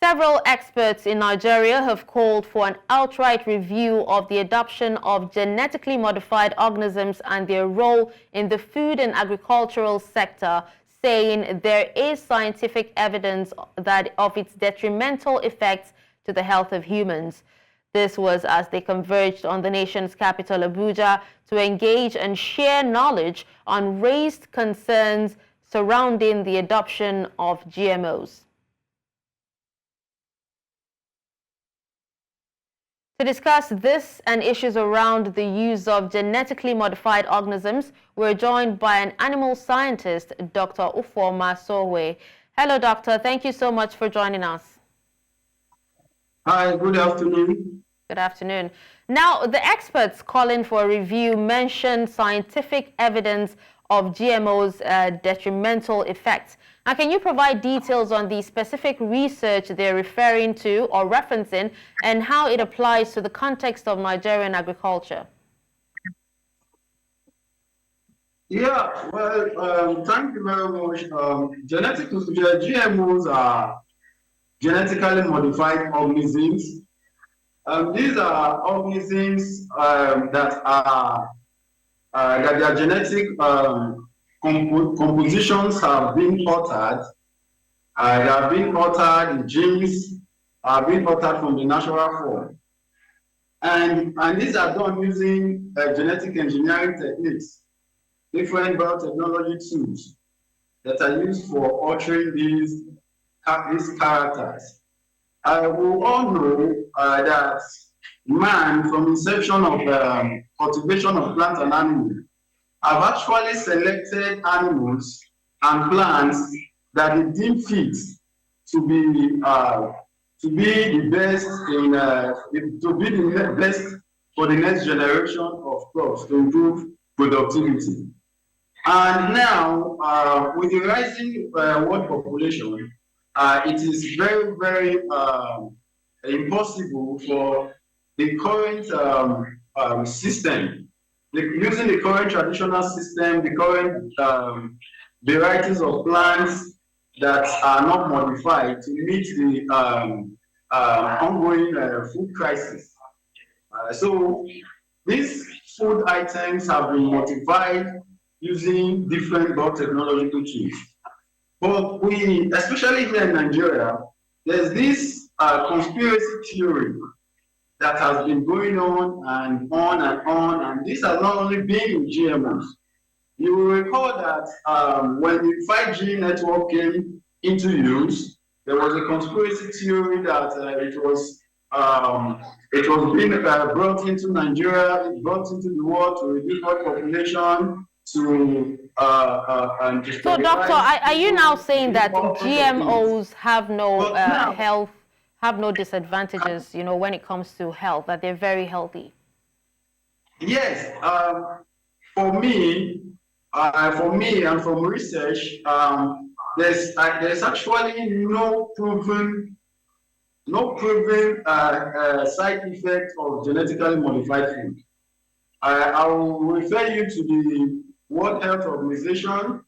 Several experts in Nigeria have called for an outright review of the adoption of genetically modified organisms and their role in the food and agricultural sector, saying there is scientific evidence of its detrimental effects to the health of humans. This was as they converged on the nation's capital, Abuja, to engage and share knowledge on raised concerns surrounding the adoption of GMOs. To discuss this and issues around the use of genetically modified organisms, we're joined by an animal scientist, Dr. Oluwapelumi. Hello, doctor. Thank you so much for joining us. Hi, good afternoon. Good afternoon. Now, the experts calling for a review mentioned scientific evidence of GMOs' detrimental effects. Now, can you provide details on the specific research they're referring to or referencing and how it applies to the context of Nigerian agriculture? Yeah, well, thank you very much. GMOs are genetically modified organisms. These are organisms that their genetic compositions have been altered. They have been altered, the genes are being altered from the natural form. And these are done using genetic engineering techniques, different biotechnology tools that are used for altering these characters. We all know that man, from inception of cultivation of plants and animals, have actually selected animals and plants that they deem fit to be the best for the next generation of crops to improve productivity. And now, with the rising world population, it is very, very impossible for the current system, using the current traditional system, the current varieties of plants that are not modified to meet the ongoing food crisis. So these food items have been modified using different biotechnological tools. But we, especially here in Nigeria, there's this conspiracy theory that has been going on and on and on, and this has not only been in GMOs. You will recall that when the 5G network came into use, there was a conspiracy theory that it was being brought into Nigeria, brought into the world to reduce world population, to So, doctor, are you now saying that GMOs have no have no disadvantages, you know, when it comes to health, that they're very healthy? Yes, for me and from research, there's actually no proven side effect of genetically modified food. I will refer you to the World Health Organization.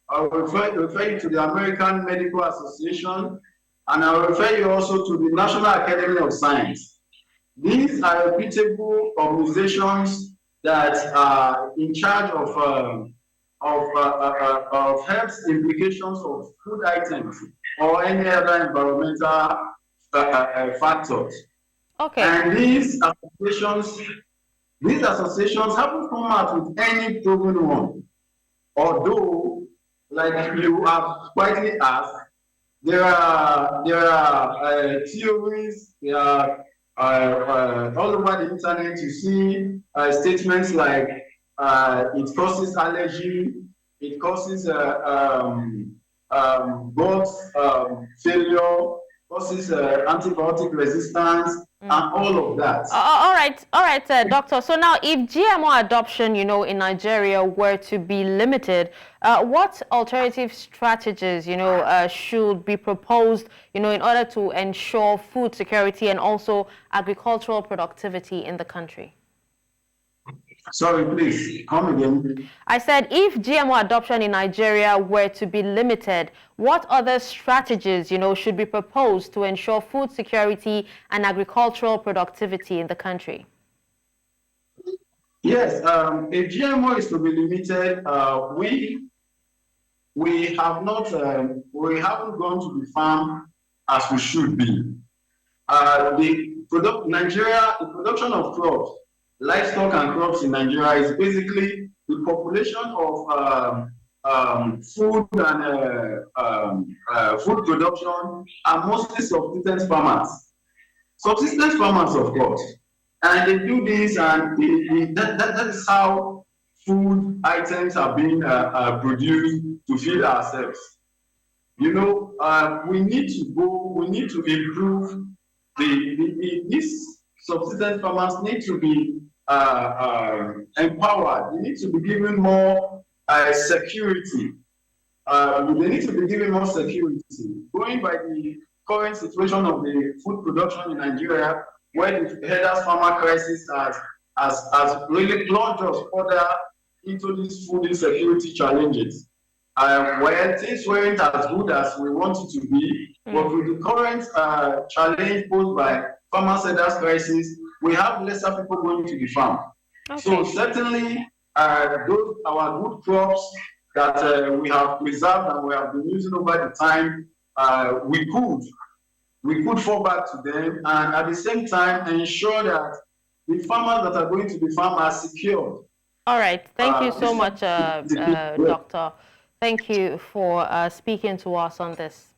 I will refer you to the American Medical Association, and I will refer you also to the National Academy of Science. These are reputable organizations that are in charge of health implications of food items or any other environmental factors. Okay. And these associations haven't come out with any proven one. Although, like you have quietly asked, there are theories, there are all over the internet. You see statements like it causes allergy, it causes gut failure, causes antibiotic resistance, and all of that. All right, doctor. So now, if GMO adoption, you know, in Nigeria were to be limited, what alternative strategies, you know, should be proposed, you know, in order to ensure food security and also agricultural productivity in the country? Sorry, please, come again. I said, if GMO adoption in Nigeria were to be limited, what other strategies, should be proposed to ensure food security and agricultural productivity in the country? Yes, if GMO is to be limited, we haven't gone to the farm as we should be. The production of crops, livestock and crops in Nigeria is basically the population of food and food production are mostly subsistence farmers. Subsistence farmers, of course. And they do this, and that is how food items are being produced to feed ourselves. We need to improve these subsistence farmers need to be empowered. They need to be given more security. They need to be given more security. Going by the current situation of the food production in Nigeria, where the headers farmer crisis has really plunged us further into these food insecurity challenges. Well, things weren't as good as we want it to be, but with the current challenge posed by farmer headers crisis, we have lesser people going to the farm. Okay. So certainly, our good crops that we have preserved and we have been using over the time, we could fall back to them, and at the same time ensure that the farmers that are going to the farm are secured. All right. Thank you so much, Doctor. Thank you for speaking to us on this.